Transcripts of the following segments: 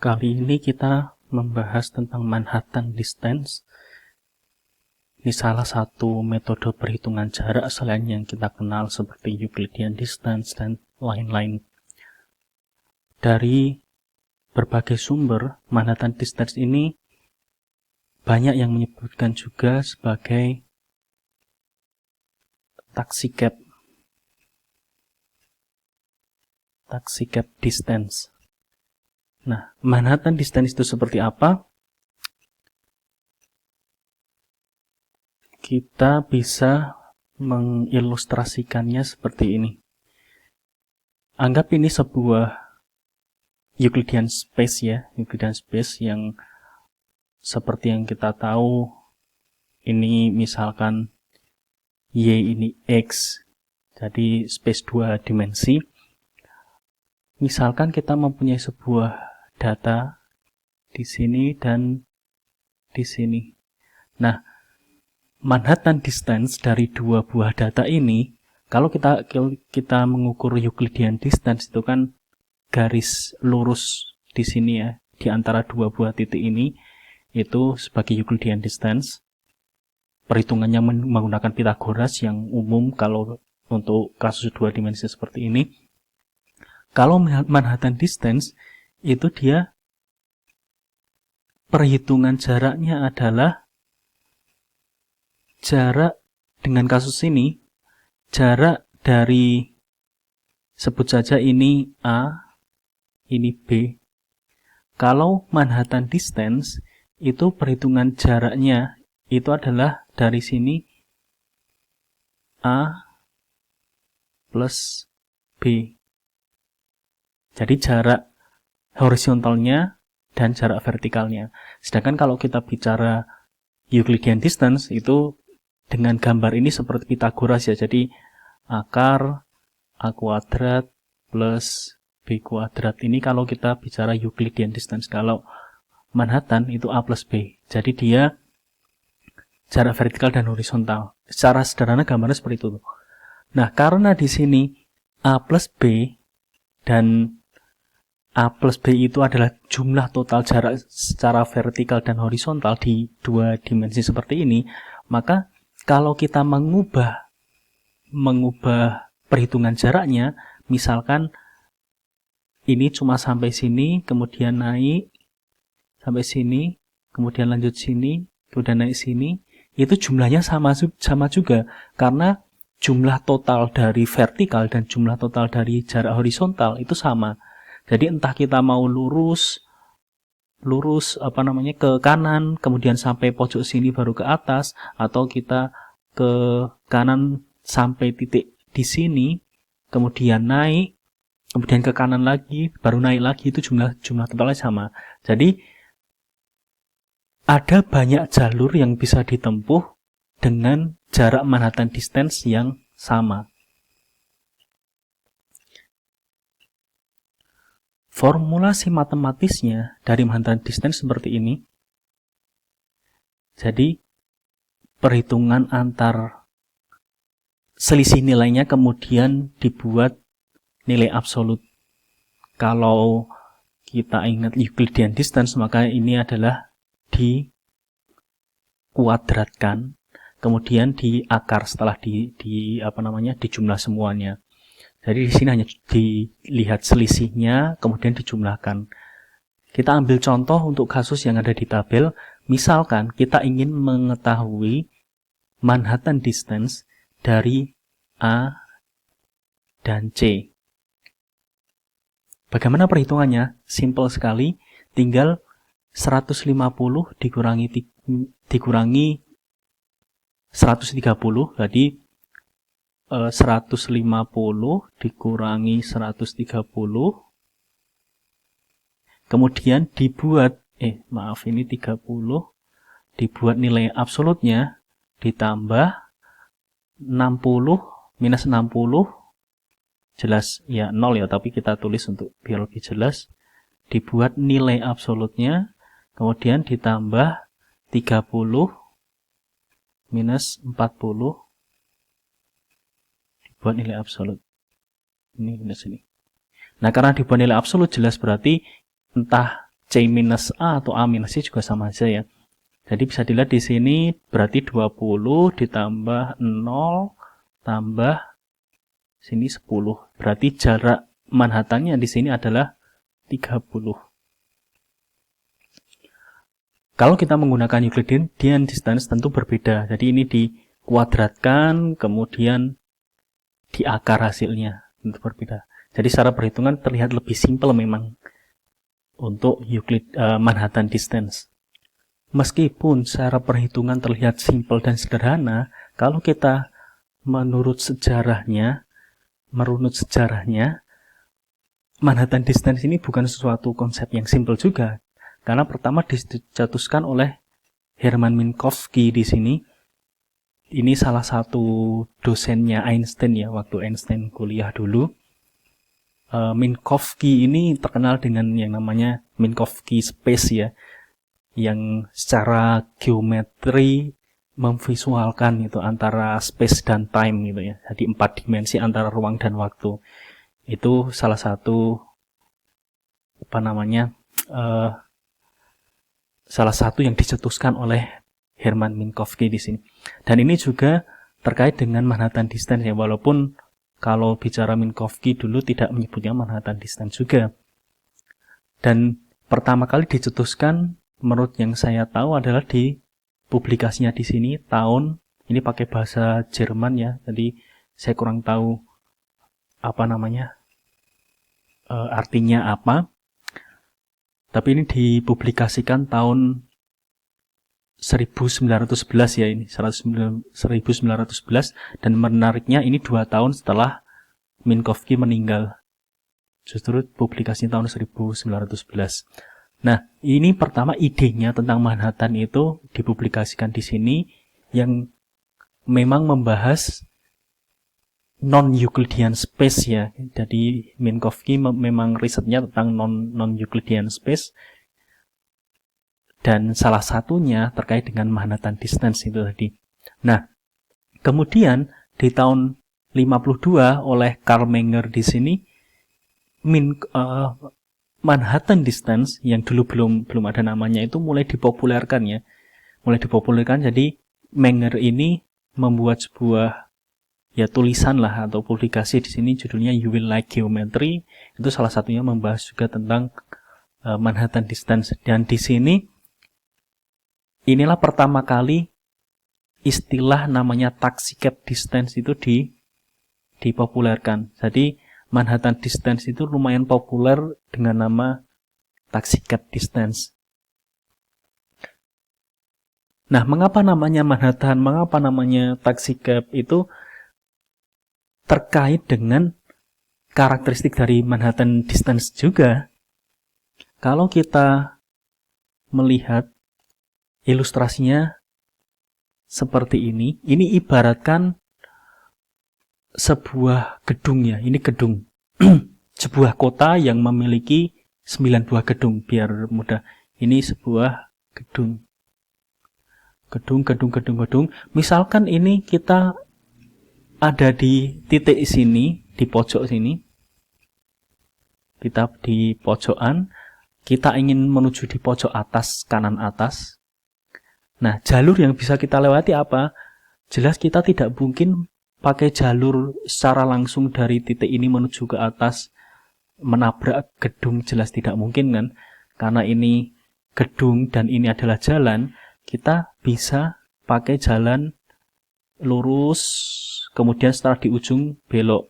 Kali ini kita membahas tentang Manhattan Distance. Ini salah satu metode perhitungan jarak selain yang kita kenal seperti Euclidean Distance dan lain-lain. Dari berbagai sumber, Manhattan Distance ini banyak yang menyebutkan juga sebagai taxi cab distance. Nah, Manhattan Distance itu seperti apa? Kita bisa mengilustrasikannya seperti ini. Anggap ini sebuah Euclidean space ya, Euclidean space yang seperti yang kita tahu, ini misalkan Y ini X, jadi space 2 dimensi. Misalkan kita mempunyai sebuah data di sini dan di sini. Nah, Manhattan Distance dari dua buah data ini, kalau kita mengukur Euclidean Distance itu kan garis lurus di sini ya, di antara dua buah titik ini, itu sebagai Euclidean Distance. Perhitungannya menggunakan Pythagoras yang umum kalau untuk kasus dua dimensi seperti ini. Kalau Manhattan Distance itu dia perhitungan jaraknya adalah jarak dengan kasus ini, jarak dari sebut saja ini A, ini B. Kalau Manhattan Distance itu perhitungan jaraknya itu adalah dari sini A plus B. Jadi jarak horizontalnya dan jarak vertikalnya. Sedangkan kalau kita bicara Euclidean Distance itu dengan gambar ini seperti Pythagoras ya. Jadi akar A kuadrat plus B kuadrat. Ini kalau kita bicara Euclidean Distance. Kalau Manhattan itu A plus B. Jadi dia jarak vertikal dan horizontal. Secara sederhana gambarnya seperti itu. Nah, karena di sini A plus B dan A plus B itu adalah jumlah total jarak secara vertikal dan horizontal di dua dimensi seperti ini, maka kalau kita mengubah perhitungan jaraknya, misalkan ini cuma sampai sini, kemudian naik sampai sini, kemudian lanjut sini, kemudian naik sini, itu jumlahnya sama juga, karena jumlah total dari vertikal dan jumlah total dari jarak horizontal itu sama. Jadi entah kita mau lurus ke kanan, kemudian sampai pojok sini baru ke atas, atau kita ke kanan sampai titik di sini, kemudian naik, kemudian ke kanan lagi, baru naik lagi, itu jumlah totalnya sama. Jadi ada banyak jalur yang bisa ditempuh dengan jarak Manhattan Distance yang sama. Formulasi matematisnya dari Manhattan Distance seperti ini. Jadi, perhitungan antar selisih nilainya kemudian dibuat nilai absolut. Kalau kita ingat Euclidean Distance, maka ini adalah dikuadratkan, kemudian diakar setelah dijumlah semuanya. Jadi di sini hanya dilihat selisihnya, kemudian dijumlahkan. Kita ambil contoh untuk kasus yang ada di tabel. Misalkan kita ingin mengetahui Manhattan Distance dari A dan C. Bagaimana perhitungannya? Simple sekali. Tinggal 150 dikurangi 130, jadi 150 dikurangi 130, kemudian dibuat ini 30, dibuat nilai absolutnya, ditambah 60 minus 60, jelas ya 0 ya, tapi kita tulis untuk biar lebih jelas, dibuat nilai absolutnya, kemudian ditambah 30 minus 40, buat nilai absolut. Ini minus ini. Nah, karena dibuat nilai absolut jelas berarti entah C minus A atau A minus C juga sama aja ya. Jadi bisa dilihat di sini berarti 20 ditambah 0 tambah sini 10. Berarti jarak Manhattannya di sini adalah 30. Kalau kita menggunakan Euclidean distance tentu berbeda. Jadi ini dikuadratkan, kemudian diakar hasilnya. Tentu berbeda. Jadi secara perhitungan terlihat lebih simpel memang untuk Manhattan distance. Meskipun secara perhitungan terlihat simpel dan sederhana, kalau kita merunut sejarahnya, Manhattan distance ini bukan sesuatu konsep yang simpel juga. Karena pertama dicetuskan oleh Hermann Minkowski di sini. Ini salah satu dosennya Einstein ya, waktu Einstein kuliah dulu. Minkowski ini terkenal dengan yang namanya Minkowski space ya, yang secara geometri memvisualkan itu antara space dan time gitu ya. Jadi 4 dimensi antara ruang dan waktu. Itu salah satu salah satu yang dicetuskan oleh Hermann Minkowski di sini. Dan ini juga terkait dengan Manhattan distance ya, walaupun kalau bicara Minkowski dulu tidak menyebutnya Manhattan distance juga. Dan pertama kali dicetuskan menurut yang saya tahu adalah di publikasinya di sini tahun ini pakai bahasa Jerman ya, jadi saya kurang tahu artinya apa. Tapi ini dipublikasikan tahun 1911 ya, ini 1911, dan menariknya ini 2 tahun setelah Minkowski meninggal. Justru publikasi tahun 1911. Nah, ini pertama idenya tentang Manhattan itu dipublikasikan di sini yang memang membahas non-Euclidean space ya. Jadi Minkowski memang risetnya tentang non-Euclidean space, dan salah satunya terkait dengan Manhattan distance itu tadi. Nah, kemudian di tahun 52 oleh Carl Menger di sini Manhattan distance yang dulu belum ada namanya itu mulai dipopulerkan ya. Jadi Menger ini membuat sebuah ya tulisan lah atau publikasi di sini judulnya You Will Like Geometry. Itu salah satunya membahas juga tentang Manhattan distance, dan di sini inilah pertama kali istilah namanya taxicab distance itu dipopulerkan. Jadi Manhattan distance itu lumayan populer dengan nama taxicab distance. Nah, mengapa namanya Manhattan, mengapa namanya taxicab itu terkait dengan karakteristik dari Manhattan distance juga. Kalau kita melihat ilustrasinya seperti ini ibaratkan sebuah gedung ya, ini gedung. Sebuah kota yang memiliki 9 buah gedung, biar mudah. Ini sebuah gedung. Gedung. Misalkan ini kita ada di titik sini, di pojok sini. Kita di pojokan, kita ingin menuju di pojok atas, kanan atas. Nah, jalur yang bisa kita lewati apa? Jelas kita tidak mungkin pakai jalur secara langsung dari titik ini menuju ke atas, menabrak gedung, jelas tidak mungkin kan? Karena ini gedung dan ini adalah jalan, kita bisa pakai jalan lurus, kemudian setelah di ujung belok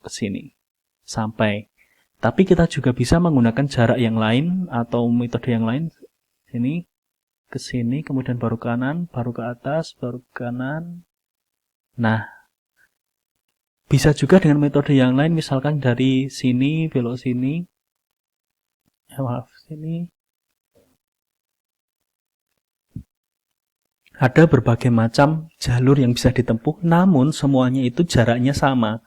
ke sini sampai. Tapi kita juga bisa menggunakan jarak yang lain atau metode yang lain. Sini ke sini, kemudian baru kanan, baru ke atas, baru ke kanan. Nah, bisa juga dengan metode yang lain, misalkan dari sini belok sini. Sini. Ada berbagai macam jalur yang bisa ditempuh, namun semuanya itu jaraknya sama.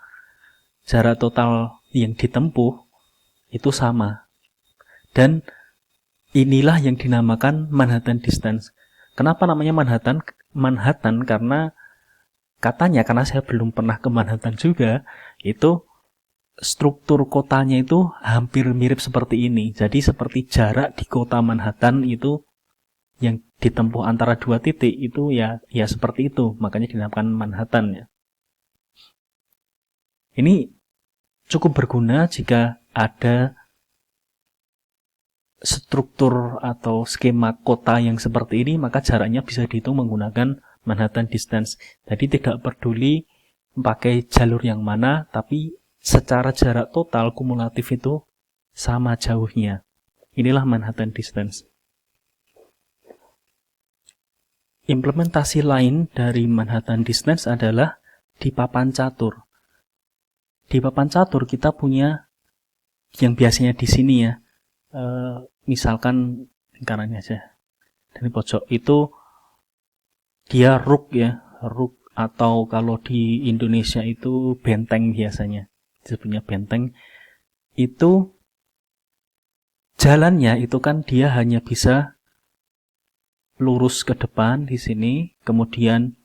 Jarak total yang ditempuh itu sama. Dan inilah yang dinamakan Manhattan distance. Kenapa namanya Manhattan? Manhattan karena katanya, karena saya belum pernah ke Manhattan juga, itu struktur kotanya itu hampir mirip seperti ini. Jadi seperti jarak di kota Manhattan itu yang ditempuh antara dua titik itu ya seperti itu, makanya dinamakan Manhattan ya. Ini cukup berguna jika ada struktur atau skema kota yang seperti ini, maka jaraknya bisa dihitung menggunakan Manhattan Distance. Jadi tidak peduli pakai jalur yang mana, tapi secara jarak total kumulatif itu sama jauhnya. Inilah Manhattan Distance. Implementasi lain dari Manhattan Distance adalah di papan catur. Di papan catur kita punya yang biasanya di sini ya. Misalkan lingkarannya aja. Dari pojok itu dia ruk ya, ruk, atau kalau di Indonesia itu benteng biasanya. Disebutnya benteng. Itu jalannya itu kan dia hanya bisa lurus ke depan di sini, kemudian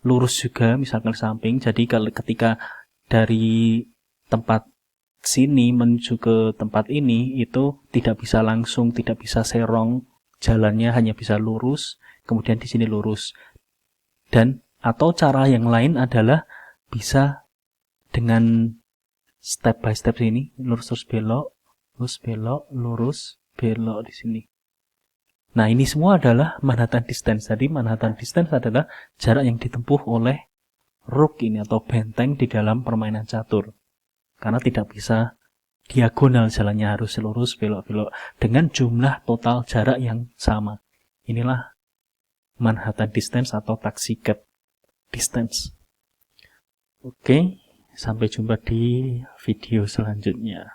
lurus juga misalkan samping. Jadi kalau ketika dari tempat sini menuju ke tempat ini itu tidak bisa langsung, tidak bisa serong, jalannya hanya bisa lurus, kemudian di sini lurus. Dan atau cara yang lain adalah bisa dengan step by step ini, lurus terus belok, lurus belok, lurus belok di sini. Nah, ini semua adalah Manhattan Distance. Jadi Manhattan Distance adalah jarak yang ditempuh oleh rook ini atau benteng di dalam permainan catur. Karena tidak bisa diagonal, jalannya harus lurus belok-belok dengan jumlah total jarak yang sama. Inilah Manhattan Distance atau taxi cab distance. Oke, sampai jumpa di video selanjutnya.